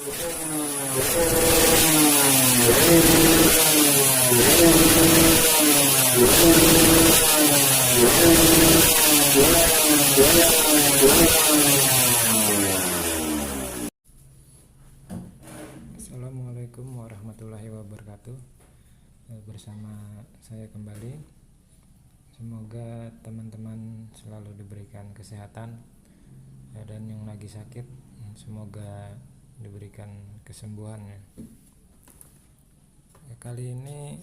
Assalamualaikum warahmatullahi wabarakatuh. Bersama saya kembali. Semoga teman-teman selalu diberikan kesehatan, dan yang lagi sakit semoga diberikan kesembuhan ya. Kali ini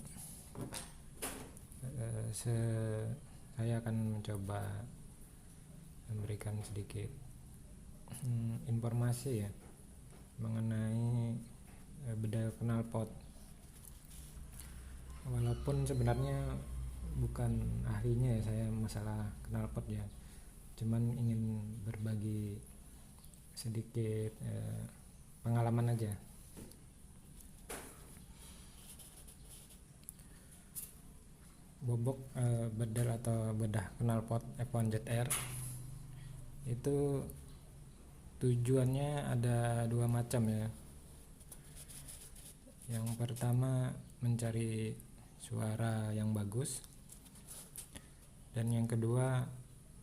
saya akan mencoba memberikan sedikit informasi ya mengenai bedah knalpot. Walaupun sebenarnya bukan ahlinya ya saya masalah knalpot ya, cuman ingin berbagi sedikit pengalaman aja. Bobok bedel atau bedah knalpot F1ZR itu tujuannya ada dua macam ya. Yang pertama mencari suara yang bagus, dan yang kedua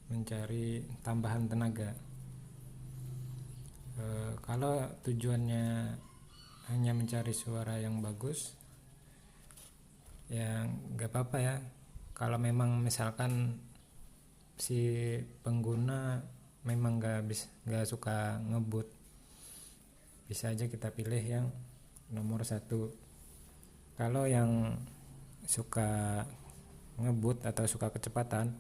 mencari tambahan tenaga. Kalau tujuannya hanya mencari suara yang bagus ya nggak apa-apa ya. Kalau memang misalkan si pengguna memang nggak suka ngebut, bisa aja kita pilih yang nomor 1. Kalau yang suka ngebut atau suka kecepatan,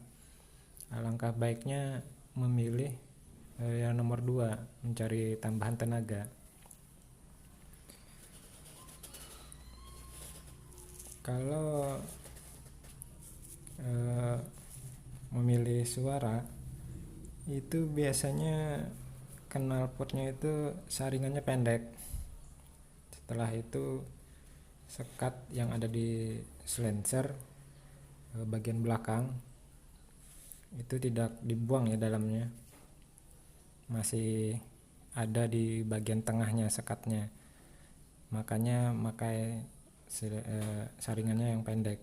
alangkah baiknya memilih yang nomor 2, mencari tambahan tenaga. Kalau memilih suara itu biasanya knalpotnya itu saringannya pendek. Setelah itu sekat yang ada di silencer bagian belakang itu tidak dibuang ya, dalamnya masih ada di bagian tengahnya sekatnya, makanya saringannya yang pendek.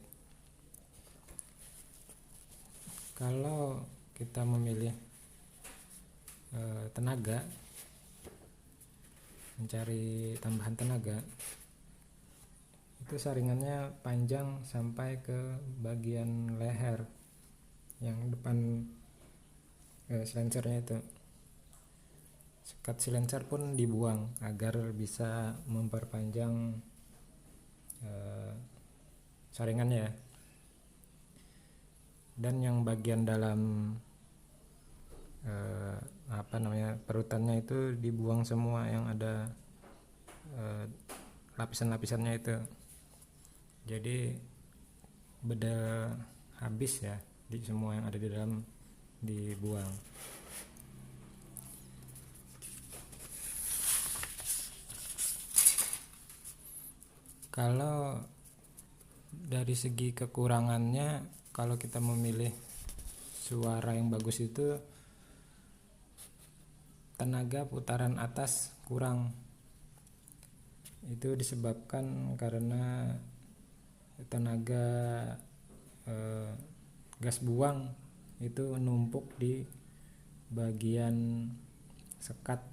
Kalau kita memilih tenaga, mencari tambahan tenaga, itu saringannya panjang sampai ke bagian leher yang depan silencernya itu. Sekat silencer pun dibuang agar bisa memperpanjang saringannya. Dan yang bagian dalam perutannya itu dibuang semua, yang ada lapisan-lapisannya itu. Jadi beda habis ya, di semua yang ada di dalam dibuang. Kalau dari segi kekurangannya, kalau kita memilih suara yang bagus itu tenaga putaran atas kurang. Itu disebabkan karena tenaga gas buang itu numpuk di bagian sekat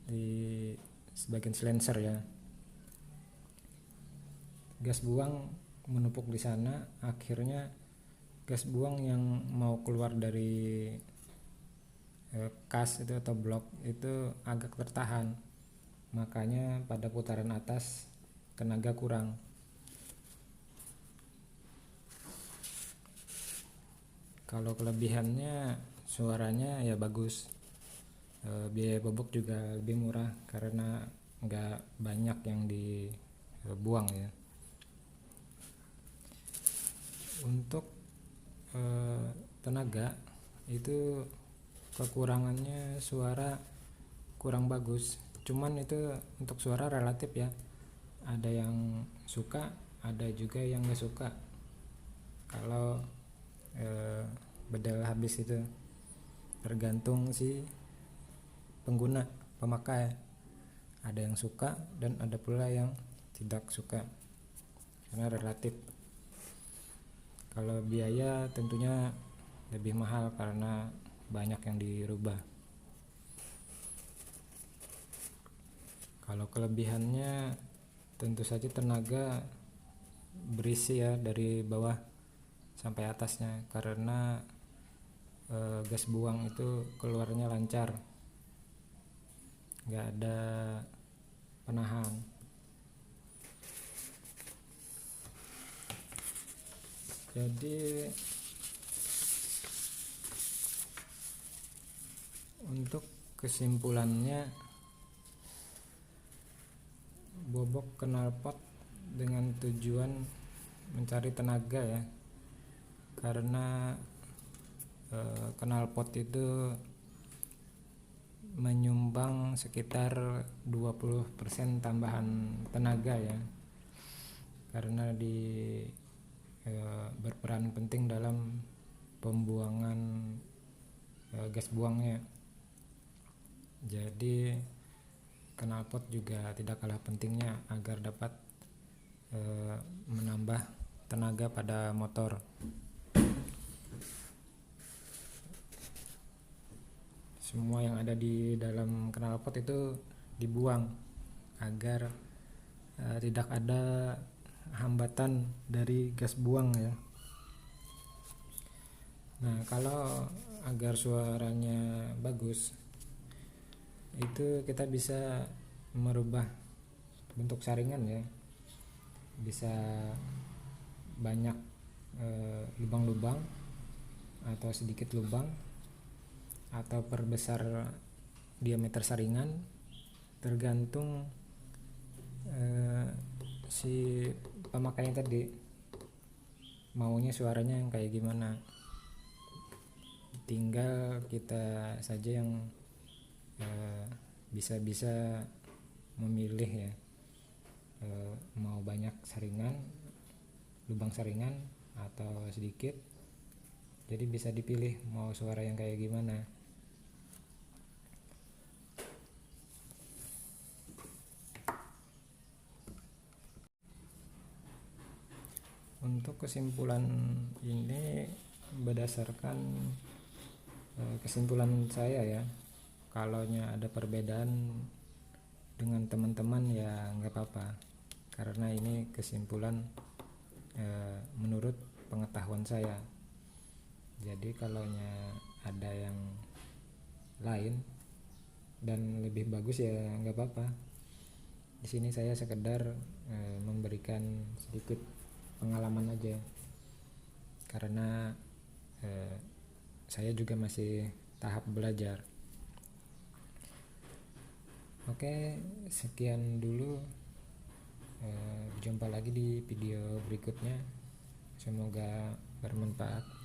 di sebagian silencer ya. Gas buang menumpuk di sana, akhirnya gas buang yang mau keluar dari kas itu atau blok itu agak tertahan, makanya pada putaran atas tenaga kurang. Kalau kelebihannya suaranya ya bagus, biaya bobok juga lebih murah karena nggak banyak yang dibuang ya. Untuk tenaga itu kekurangannya suara kurang bagus, cuman itu untuk suara relatif ya, ada yang suka ada juga yang nggak suka. Kalau bedel habis itu tergantung si pengguna, pemakai. Ada yang suka dan ada pula yang tidak suka, karena relatif. Kalau biaya tentunya lebih mahal karena banyak yang dirubah. Kalau kelebihannya tentu saja tenaga berisi ya dari bawah sampai atasnya, karena gas buang itu keluarnya lancar, nggak ada penahan. Jadi untuk kesimpulannya, bobok knalpot dengan tujuan mencari tenaga ya, karena knalpot itu menyumbang sekitar 20% tambahan tenaga ya, karena berperan penting dalam pembuangan gas buangnya. Jadi knalpot juga tidak kalah pentingnya agar dapat menambah tenaga pada motor. Semua yang ada di dalam knalpot itu dibuang agar tidak ada hambatan dari gas buang ya. Nah, kalau agar suaranya bagus, itu kita bisa merubah bentuk saringan ya, bisa banyak lubang-lubang atau sedikit lubang, atau perbesar diameter saringan, tergantung si pemakainya tadi maunya suaranya yang kayak gimana. Tinggal kita saja yang bisa memilih ya, mau banyak saringan, lubang saringan atau sedikit. Jadi bisa dipilih mau suara yang kayak gimana. Untuk kesimpulan ini berdasarkan kesimpulan saya ya, kalaunya ada perbedaan dengan teman-teman ya nggak apa-apa, karena ini kesimpulan menurut pengetahuan saya. Jadi kalaunya ada yang lain dan lebih bagus ya nggak apa-apa. Di sini saya sekedar memberikan sedikit pengalaman aja, karena saya juga masih tahap belajar. Oke, sekian dulu. Jumpa lagi di video berikutnya. Semoga bermanfaat.